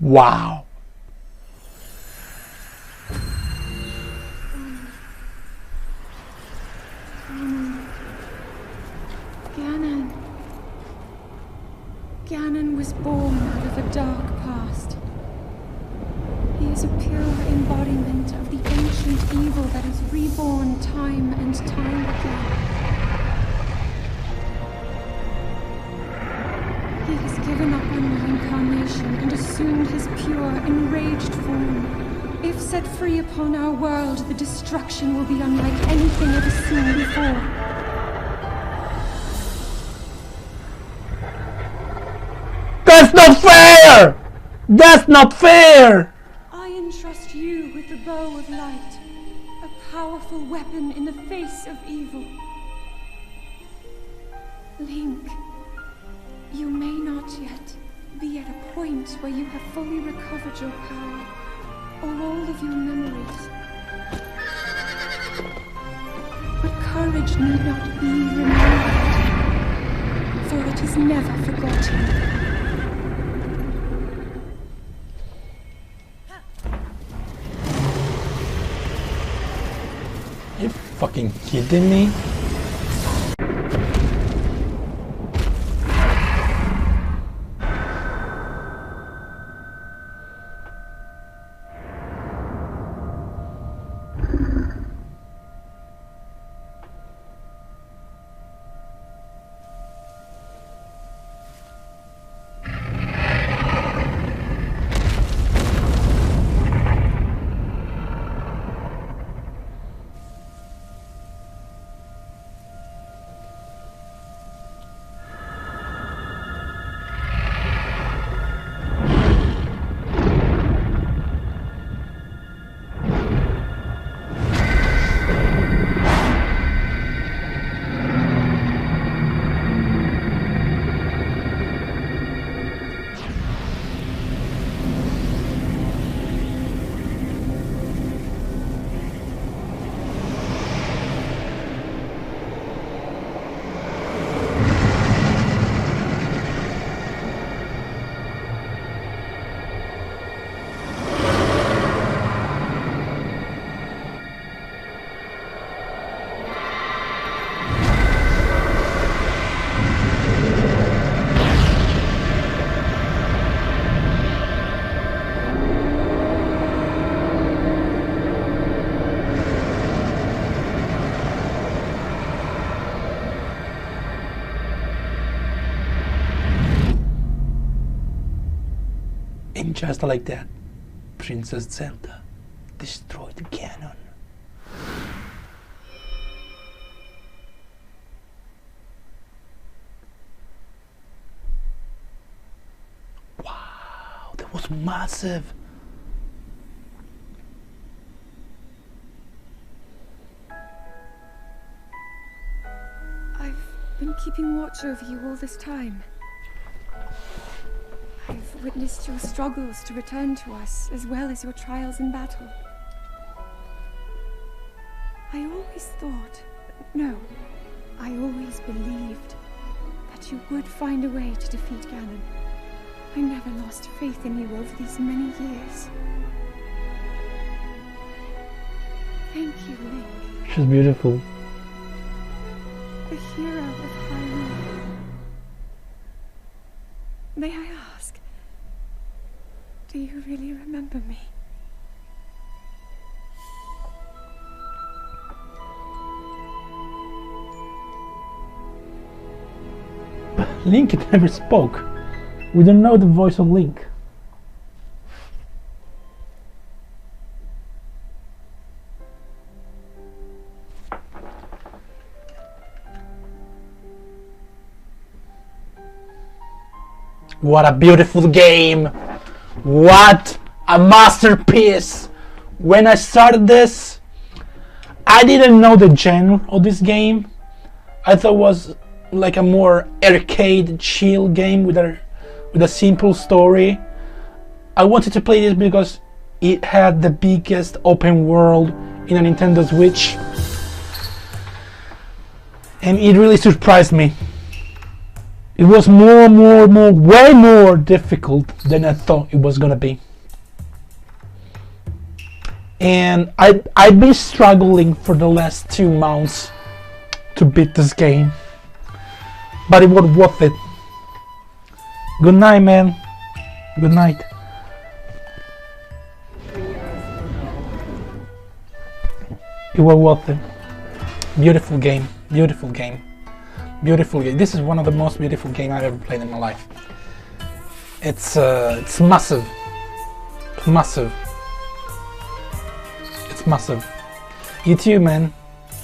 Wow. Ganon was born out of a dark past. He is a pure embodiment of the ancient evil that is reborn time and time again. He has given up on reincarnation and assumed his pure, enraged form. If set free upon our world, the destruction will be unlike anything ever seen before. That's not fair! That's not fair! I entrust you with the bow of light, a powerful weapon in the face of evil. Link, you may not yet be at a point where you have fully recovered your power, or all of your memories. But courage need not be remembered, for it is never forgotten. You fucking kidding me? And just like that, Princess Zelda destroyed Ganon. Wow, that was massive. I've been keeping watch over you all this time. I've witnessed your struggles to return to us, as well as your trials in battle. I always thought, no, I always believed that you would find a way to defeat Ganon. I never lost faith in you over these many years. Thank you, Link. She's beautiful. The hero of Hyrule. May I ask, do you really remember me? Link never spoke. We don't know the voice of Link. What a beautiful game! What a masterpiece! When I started this, I didn't know the genre of this game. I thought it was like a more arcade chill game with a simple story. I wanted to play this because it had the biggest open world in a Nintendo Switch, and it really surprised me. It was way more difficult than I thought it was gonna be. And I've been struggling for the last 2 months to beat this game, but it was worth it. Good night, man. Good night. It was worth it. Beautiful game. Beautiful game. Beautiful game. This is one of the most beautiful games I've ever played in my life. It's massive. Massive. It's massive. You too, man.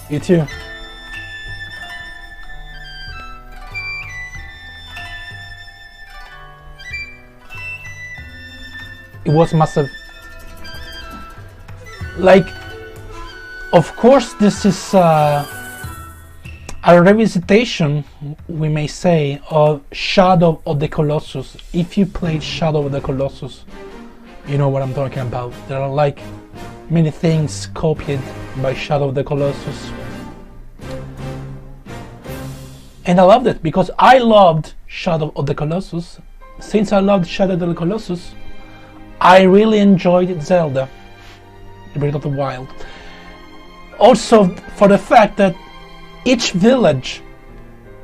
You too. It was massive. Like, of course, this is a revisitation, we may say, of Shadow of the Colossus. If you played Shadow of the Colossus, you know what I'm talking about. There are like many things copied by Shadow of the Colossus. And I loved it because I loved Shadow of the Colossus. Since I loved Shadow of the Colossus, I really enjoyed Zelda, Breath of the Wild. Also for the fact that each village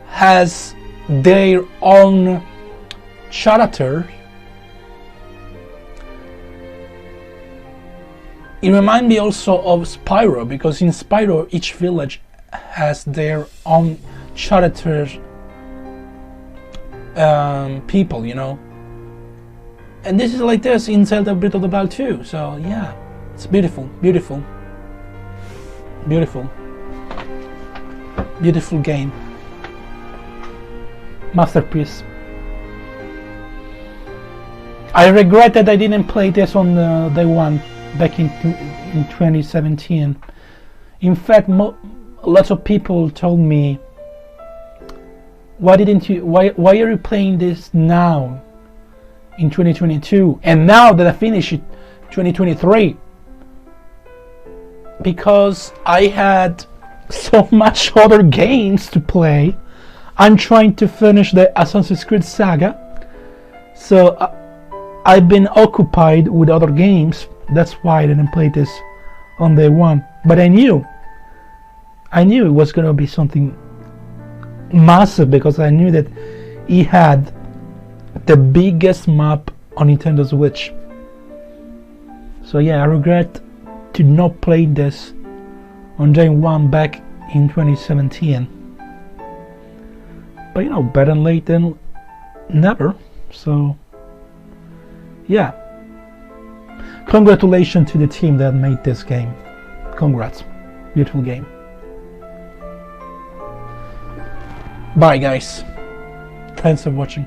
has their own character. It reminds me also of Spyro, because in Spyro each village has their own character people, you know. And this is like this in Zelda Breath of the Wild too. So yeah, it's beautiful, beautiful, beautiful, beautiful game, masterpiece. I regret that I didn't play this on day one back in 2017. In fact, lots of people told me, why are you playing this now in 2022, and now that I finish it 2023? Because I had so much other games to play. I'm trying to finish the Assassin's Creed saga, so I've been occupied with other games. That's why I didn't play this on day one. But I knew it was gonna be something massive, because I knew that he had the biggest map on Nintendo Switch. So yeah, I regret to not play this on day one back in 2017. But you know, better late than never. So yeah, congratulations to the team that made this game. Congrats, beautiful game. Bye guys, thanks for watching.